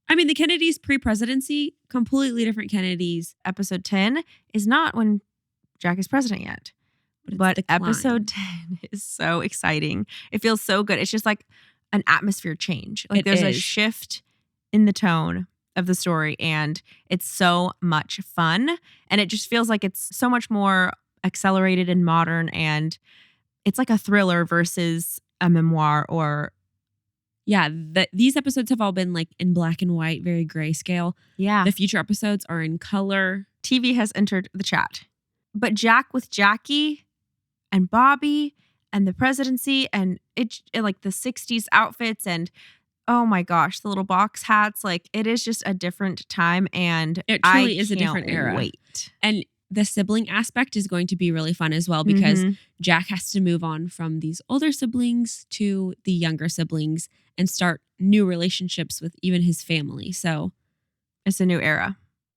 I mean, the Kennedys pre-presidency, completely different Kennedys. Episode 10 is not when Jack is president yet. But episode 10 is so exciting. It feels so good. It's just like an atmosphere change. Like there's a shift in the tone of the story, and it's so much fun. And it just feels like it's so much more accelerated and modern, and it's like a thriller versus a memoir or... Yeah, these episodes have all been like in black and white, very grayscale. Yeah. The future episodes are in color. TV has entered the chat. But Jack with Jackie and Bobby and the presidency and it like the 60s outfits and oh my gosh, the little box hats. Like it is just a different time, and it truly is a different era. Wait. And the sibling aspect is going to be really fun as well because Jack has to move on from these older siblings to the younger siblings and start new relationships with even his family. So it's a new era.